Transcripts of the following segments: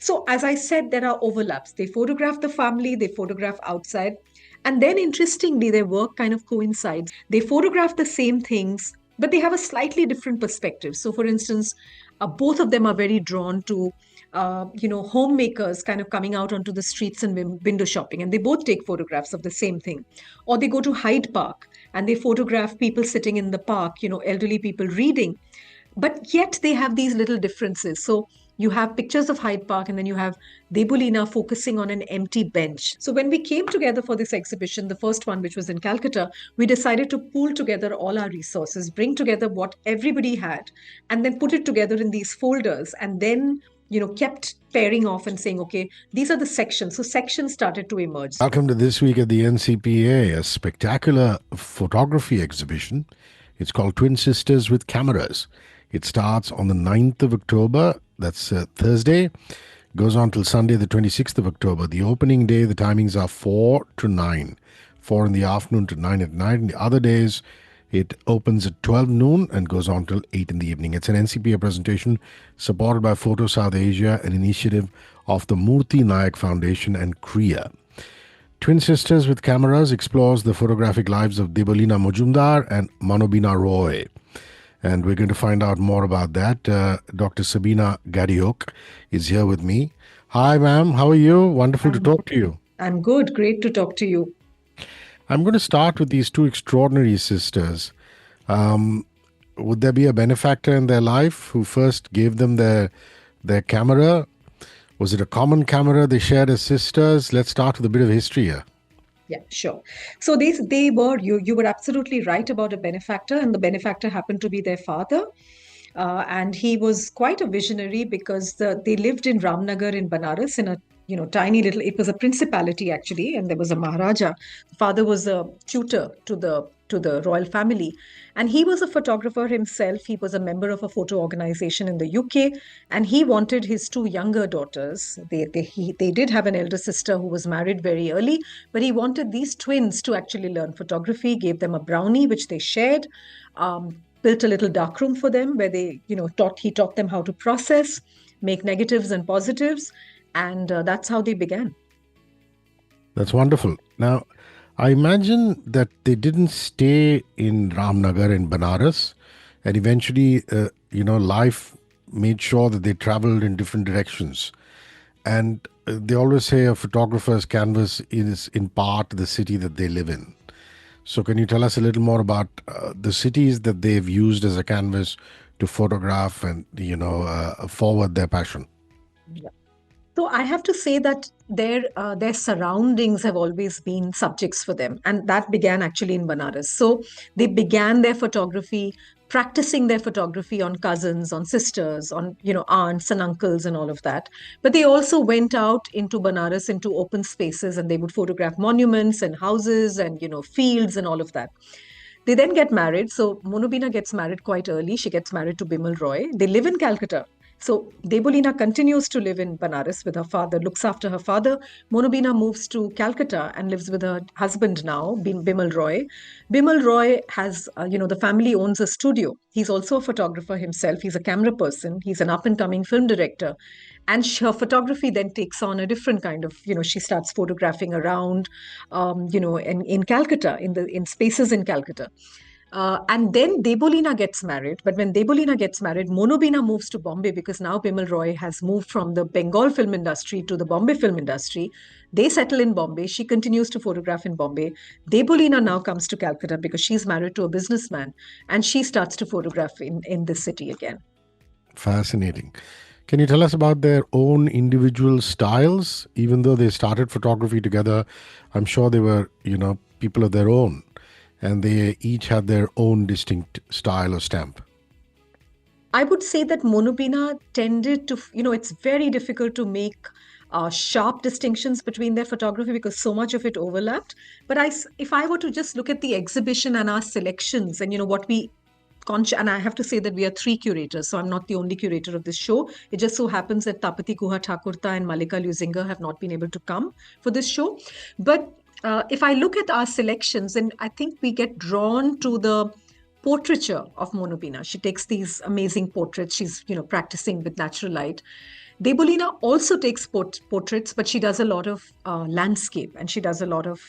So, as I said, there are overlaps. They photograph the family, they photograph outside. And then, interestingly, their work kind of coincides. They photograph the same things, but they have a slightly different perspective. So, for instance, both of them are very drawn to, homemakers kind of coming out onto the streets and window shopping. And they both take photographs of the same thing. Or they go to Hyde Park and they photograph people sitting in the park, elderly people reading, but yet they have these little differences. So you have pictures of Hyde Park, and then you have Debalina focusing on an empty bench. So when we came together for this exhibition, the first one, which was in Calcutta, we decided to pool together all our resources, bring together what everybody had, and then put it together in these folders, and then kept pairing off and saying, okay, these are the sections. So sections started to emerge. Welcome to this week at the NCPA, a spectacular photography exhibition. It's called Twin Sisters with Cameras. It starts on the 9th of October, that's Thursday, goes on till Sunday, the 26th of October. The opening day, the timings are 4 to 9, 4 in the afternoon to 9 at night. And the other days, it opens at 12 noon and goes on till 8 in the evening. It's an NCPA presentation supported by Photo South Asia, an initiative of the Murthy Nayak Foundation and Kriya. Twin Sisters with Cameras explores the photographic lives of Debalina Mazumder and Manobina Roy. And we're going to find out more about that. Dr. Sabeena Gadihoke is here with me. Hi, ma'am. How are you? Wonderful to talk to you. I'm good. Great to talk to you. I'm going to start with these two extraordinary sisters. Would there be a benefactor in their life who first gave them their camera? Was it a common camera they shared as sisters? Let's start with a bit of history here. Yeah, sure. So they were, you were absolutely right about a benefactor, and the benefactor happened to be their father. And he was quite a visionary because they lived in Ramnagar in Banaras in a tiny little. It was a principality actually, and there was a Maharaja. The father was a tutor to the royal family, and he was a photographer himself. He was a member of a photo organization in the UK, and he wanted his two younger daughters. They did have an elder sister who was married very early, but he wanted these twins to actually learn photography. Gave them a brownie which they shared. Built a little darkroom for them where they, he taught them how to process, make negatives and positives, and that's how they began. That's wonderful. Now, I imagine that they didn't stay in Ramnagar in Banaras, and eventually, life made sure that they traveled in different directions. And they always say a photographer's canvas is in part the city that they live in. So can you tell us a little more about the cities that they've used as a canvas to photograph and, forward their passion? Yeah. So I have to say that their surroundings have always been subjects for them, and that began actually in Banaras. So they began their photography, practicing their photography on cousins, on sisters, on aunts and uncles, and all of that. But they also went out into Banaras, into open spaces, and they would photograph monuments and houses and fields and all of that. They then get married. So Monobina gets married quite early. She gets married to Bimal Roy. They live in Calcutta. So Debalina continues to live in Banaras with her father, looks after her father. Monobina moves to Calcutta and lives with her husband now, Bimal Roy. Bimal Roy has, the family owns a studio. He's also a photographer himself. He's a camera person. He's an up-and-coming film director. And her photography then takes on a different kind of, she starts photographing around, in Calcutta, in spaces in Calcutta. And then Debalina gets married. But when Debalina gets married, Monobina moves to Bombay because now Bimal Roy has moved from the Bengal film industry to the Bombay film industry. They settle in Bombay. She continues to photograph in Bombay. Debalina now comes to Calcutta because she's married to a businessman, and she starts to photograph in this city again. Fascinating. Can you tell us about their own individual styles? Even though they started photography together, I'm sure they were, people of their own. And they each had their own distinct style or stamp. I would say that Monobina tended to, it's very difficult to make sharp distinctions between their photography because so much of it overlapped. But if I were to just look at the exhibition and our selections and, what we and I have to say that we are three curators, so I'm not the only curator of this show. It just so happens that Tapati Guha Thakurta and Malika Lusinger have not been able to come for this show. But if I look at our selections, and I think we get drawn to the portraiture of Monobina. She takes these amazing portraits. She's, practicing with natural light. Debolina also takes portraits, but she does a lot of landscape, and she does a lot of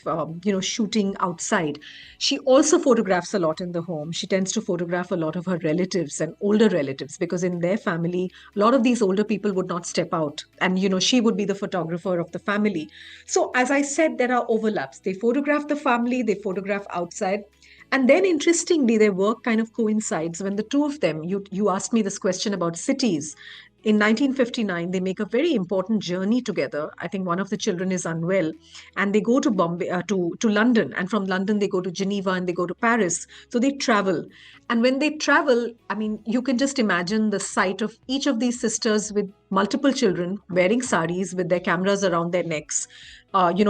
shooting outside. She also photographs a lot in the home. She tends to photograph a lot of her relatives and older relatives, because in their family, a lot of these older people would not step out, and she would be the photographer of the family. So as I said, there are overlaps. They photograph the family, they photograph outside. And then interestingly, their work kind of coincides when the two of them, you asked me this question about cities. In 1959, they make a very important journey together. I think one of the children is unwell, and they go to Bombay, to London, and from London they go to Geneva and they go to Paris. So they travel, and when they travel, I mean, you can just imagine the sight of each of these sisters with multiple children wearing saris with their cameras around their necks,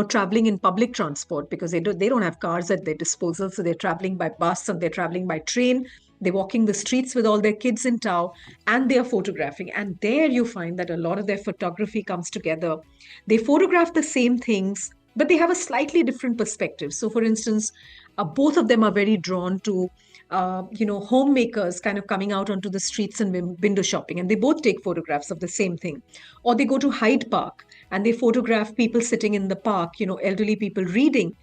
traveling in public transport, because they don't have cars at their disposal, so they're traveling by bus and they're traveling by train. They're walking the streets with all their kids in tow, and they are photographing. And there you find that a lot of their photography comes together. They photograph the same things, but they have a slightly different perspective. So, for instance, both of them are very drawn to, homemakers kind of coming out onto the streets and window shopping, and they both take photographs of the same thing. Or they go to Hyde Park and they photograph people sitting in the park, elderly people reading,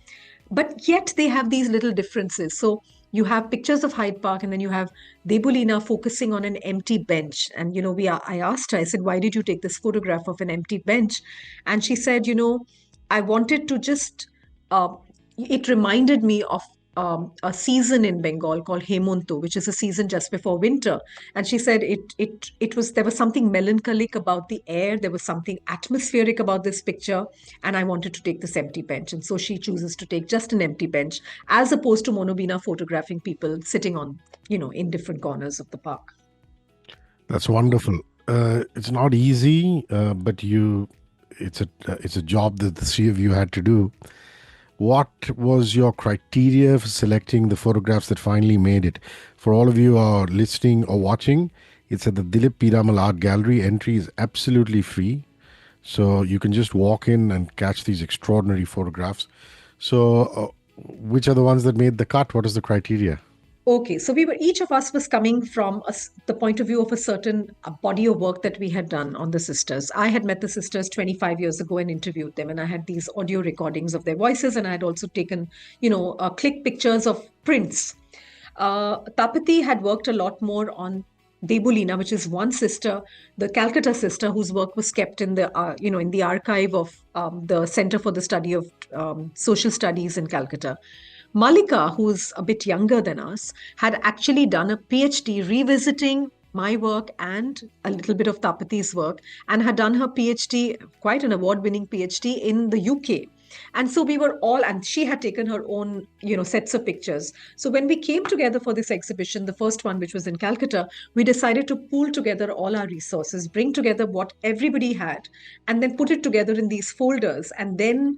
but yet they have these little differences. So you have pictures of Hyde Park, and then you have Debulina focusing on an empty bench. And I asked her, I said, "Why did you take this photograph of an empty bench?" And she said, "I wanted to just." Uh, it reminded me of a season in Bengal called Hemonto, which is a season just before winter. And she said it was there was something melancholic about the air. There was something atmospheric about this picture, and I wanted to take this empty bench. And so she chooses to take just an empty bench, as opposed to Monobina photographing people sitting on, in different corners of the park. That's wonderful. It's not easy, but it's a job that the three of you had to do. What was your criteria for selecting the photographs that finally made it? For all of you who are listening or watching, it's at the Dilip Piramal Art Gallery. Entry is absolutely free. So you can just walk in and catch these extraordinary photographs. So, which are the ones that made the cut? What is the criteria? Okay, so each of us was coming from the point of view of a certain body of work that we had done on the sisters. I had met the sisters 25 years ago and interviewed them, and I had these audio recordings of their voices, and I had also taken, click pictures of prints. Tapati had worked a lot more on Debulina, which is one sister, the Calcutta sister, whose work was kept in in the archive of the Center for the Study of Social Studies in Calcutta. Malika, who's a bit younger than us, had actually done a PhD revisiting my work and a little bit of Tapati's work, and had done her PhD, quite an award-winning PhD, in the UK. And so we were all, and she had taken her own, sets of pictures. So when we came together for this exhibition, the first one, which was in Calcutta, we decided to pool together all our resources, bring together what everybody had, and then put it together in these folders, and then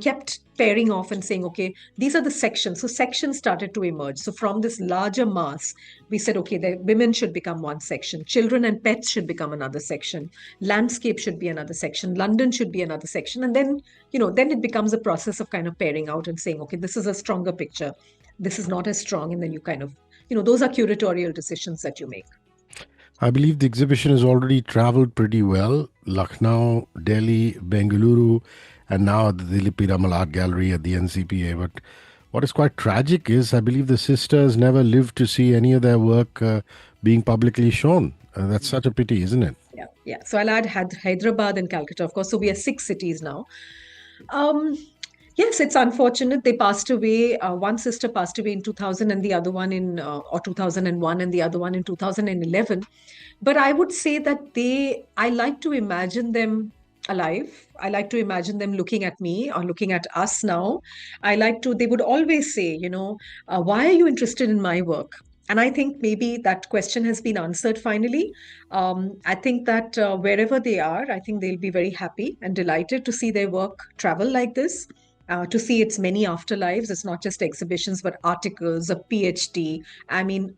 kept pairing off and saying, okay, these are the sections. So sections started to emerge. So from this larger mass, we said, okay, the women should become one section, children and pets should become another section, landscape should be another section, London should be another section. And then, then it becomes a process of kind of pairing out and saying, okay, this is a stronger picture, this is not as strong. And then you kind of, those are curatorial decisions that you make. I believe the exhibition has already traveled pretty well. Lucknow, Delhi, Bengaluru, and now at the Dilip Piramal Art Gallery at the NCPA. But what is quite tragic is I believe the sisters never lived to see any of their work being publicly shown. That's such a pity, isn't it? Yeah, yeah. So I'll add Hyderabad and Calcutta, of course. So we are 6 cities now. Um, yes, it's unfortunate. They passed away. One sister passed away in 2000, and the other one or 2001, and the other one in 2011. But I would say that I like to imagine them alive. I like to imagine them looking at me or looking at us now. They would always say, why are you interested in my work? And I think maybe that question has been answered finally. I think that wherever they are, I think they'll be very happy and delighted to see their work travel like this. To see its many afterlives. It's not just exhibitions, but articles, a PhD. I mean,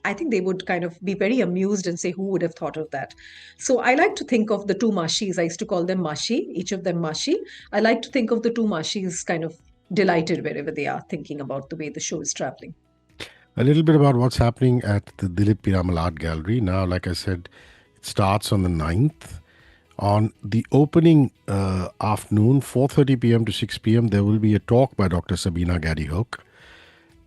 I think they would kind of be very amused and say, who would have thought of that? So I like to think of the two Mashis. I used to call them Mashi, each of them Mashi. I like to think of the two Mashis kind of delighted wherever they are, thinking about the way the show is traveling. A little bit about what's happening at the Dilip Piramal Art Gallery. Now, like I said, it starts on the 9th. On the opening afternoon, 4:30 p.m. to 6 p.m., there will be a talk by Dr. Sabeena Gadihoke.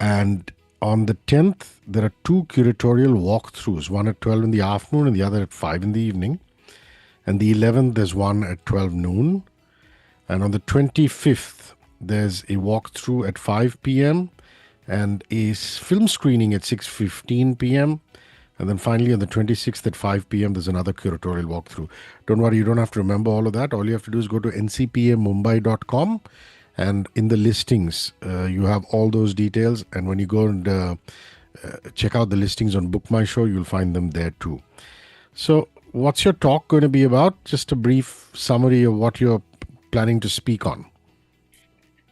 And on the 10th, there are two curatorial walkthroughs, one at 12 in the afternoon and the other at 5 in the evening. And the 11th, there's one at 12 noon. And on the 25th, there's a walkthrough at 5 p.m. and a film screening at 6:15 p.m. And then finally on the 26th at 5 p.m., there's another curatorial walkthrough. Don't worry, you don't have to remember all of that. All you have to do is go to ncpamumbai.com, and in the listings, you have all those details. And when you go and check out the listings on Book My Show, you'll find them there too. So, what's your talk going to be about? Just a brief summary of what you're planning to speak on.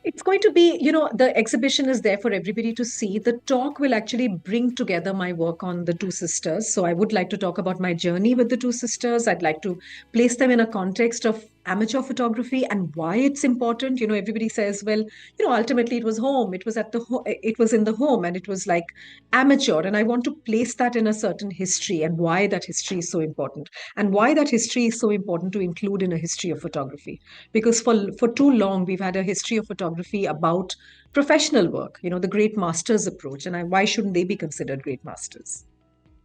It's going to be, the exhibition is there for everybody to see. The talk will actually bring together my work on the two sisters. So I would like to talk about my journey with the two sisters. I'd like to place them in a context of amateur photography and why it's important. Everybody says, well, ultimately it was home. It was it was in the home, and it was like amateur. And I want to place that in a certain history and why that history is so important, and why that history is so important to include in a history of photography. Because for too long we've had a history of photography about professional work, the great masters approach, and why shouldn't they be considered great masters?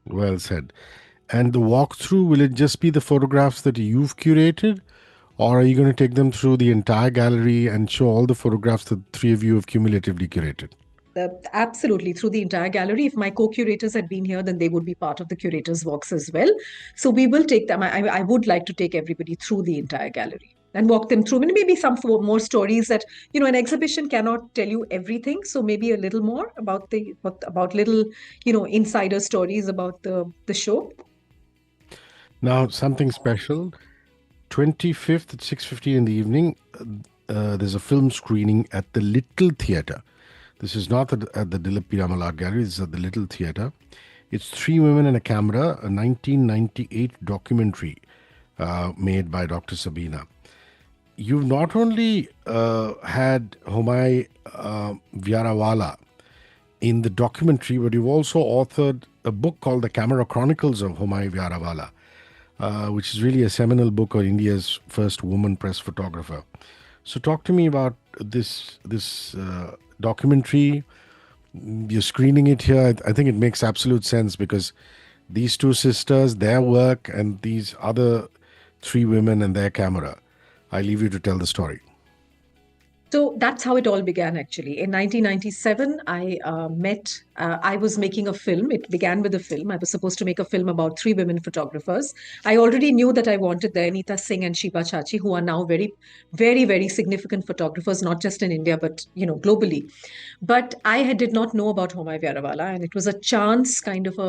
Well said. And the walkthrough, will it just be the photographs that you've curated? Or are you going to take them through the entire gallery and show all the photographs that the three of you have cumulatively curated? Absolutely, through the entire gallery. If my co-curators had been here, then they would be part of the curators walks as well. So we will take them. I would like to take everybody through the entire gallery and walk them through. Maybe some more stories that an exhibition cannot tell you everything. So maybe a little more about about little insider stories about the show. Now, something special. 25th at 6:15 in the evening, there's a film screening at the Little Theatre. This is not at the Dilip Piramal Art Gallery, this is at the Little Theatre. It's Three Women and a Camera, a 1998 documentary made by Dr. Sabeena. You've not only had Homai Vyarawalla in the documentary, but you've also authored a book called The Camera Chronicles of Homai Vyarawalla, which is really a seminal book on India's first woman press photographer. So, talk to me about this documentary. You're screening it here. I think it makes absolute sense because these two sisters, their work, and these other three women and their camera. I leave you to tell the story. So that's how it all began, actually. In 1997, I was making a film. It began with a film. I was supposed to make a film about three women photographers. I already knew that I wanted Dayanita, Singh, and Sheba, Chhachhi, who are now very, very, very significant photographers, not just in India, but, globally. But did not know about Homai Vyarawalla, and it was a chance kind of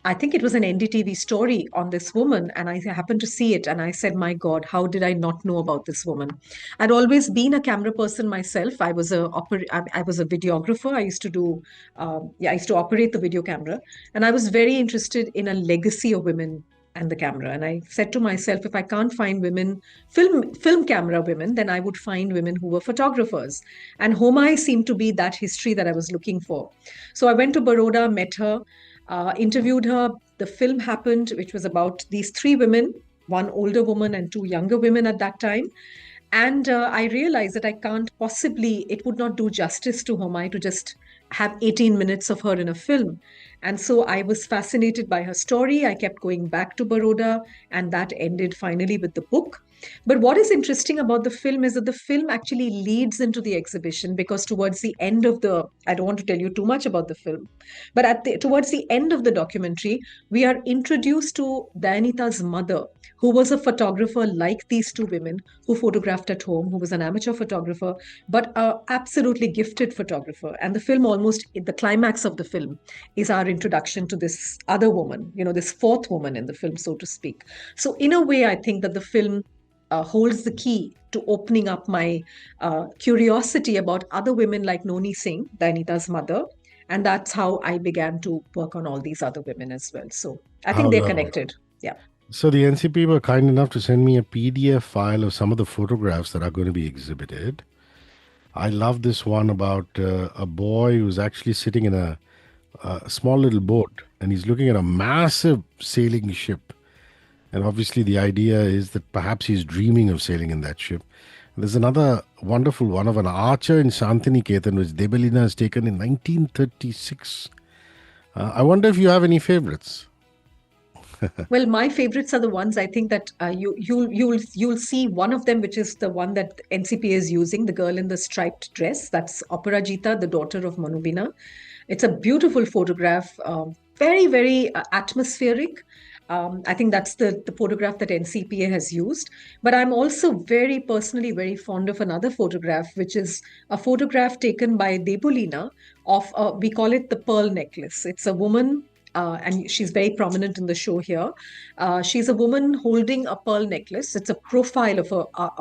I think it was an NDTV story on this woman, and I happened to see it, and I said, my God, how did I not know about this woman? I'd always been a camera person myself. I was a videographer. I used to I used to operate the video camera, and I was very interested in a legacy of women and the camera. And I said to myself, if I can't find women, film camera women, then I would find women who were photographers. And Homai seemed to be that history that I was looking for. So I went to Baroda, met her, interviewed her. The film happened, which was about these three women, one older woman and two younger women at that time. And I realized that it would not do justice to Homai to just have 18 minutes of her in a film. And so I was fascinated by her story. I kept going back to Baroda, and that ended finally with the book. But what is interesting about the film is that the film actually leads into the exhibition, because towards the end of I don't want to tell you too much about the film, but towards the end of the documentary, we are introduced to Dayanita's mother, who was a photographer like these two women, who photographed at home, who was an amateur photographer, but a absolutely gifted photographer. And the film, almost the climax of the film, is our introduction to this other woman, this fourth woman in the film, so to speak. So in a way, I think that the film holds the key to opening up my curiosity about other women like Noni Singh, Dayanita's mother. And that's how I began to work on all these other women as well. So I How think they're lovely. connected. Yeah. So the NCP were kind enough to send me a PDF file of some of the photographs that are going to be exhibited. I love this one about a boy who's actually sitting in a small little boat, and he's looking at a massive sailing ship. And obviously, the idea is that perhaps he's dreaming of sailing in that ship. There's another wonderful one of an archer in Shantiniketan, which Debalina has taken in 1936. I wonder if you have any favorites. Well, my favorites are the ones I think that you'll see one of them, which is the one that NCPA is using, the girl in the striped dress. That's Aparajita, the daughter of Manobina. It's a beautiful photograph, very atmospheric. I think that's the photograph that NCPA has used. But I'm also very personally very fond of another photograph, which is a photograph taken by Debolina of, we call it the pearl necklace. It's a woman, and she's very prominent in the show here. She's a woman holding a pearl necklace. It's a profile of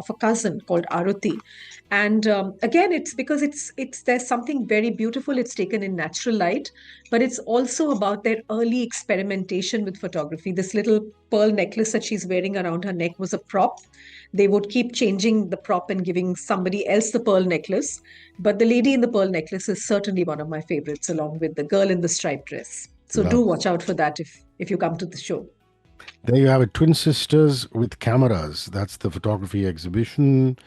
a cousin called Aruti, and again, it's because it's there's something very beautiful. It's taken in natural light, but it's also about their early experimentation with photography. This little pearl necklace that she's wearing around her neck was a prop. They would keep changing the prop and giving somebody else the pearl necklace. But the lady in the pearl necklace is certainly one of my favorites, along with the girl in the striped dress. So do Love. watch out for that if you come to the show. There you have it, Twin Sisters with Cameras. That's the photography exhibition.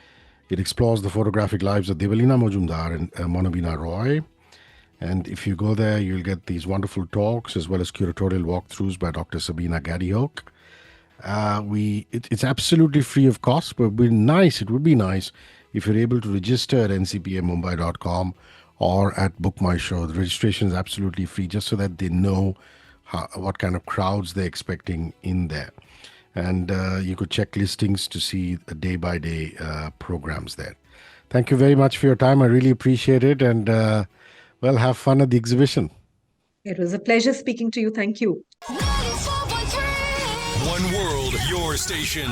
It explores the photographic lives of Debalina Mazumder and Manobina Roy. And if you go there, you'll get these wonderful talks as well as curatorial walkthroughs by Dr. Sabeena Gadihoke. It's absolutely free of cost, but it would be nice if you're able to register at ncpamumbai.com or at Book My Show. The registration is absolutely free, just so that they know what kind of crowds they're expecting in there. And you could check listings to see the day-by-day programs there. Thank you very much for your time. I really appreciate it. And, well, have fun at the exhibition. It was a pleasure speaking to you. Thank you. One world, your station.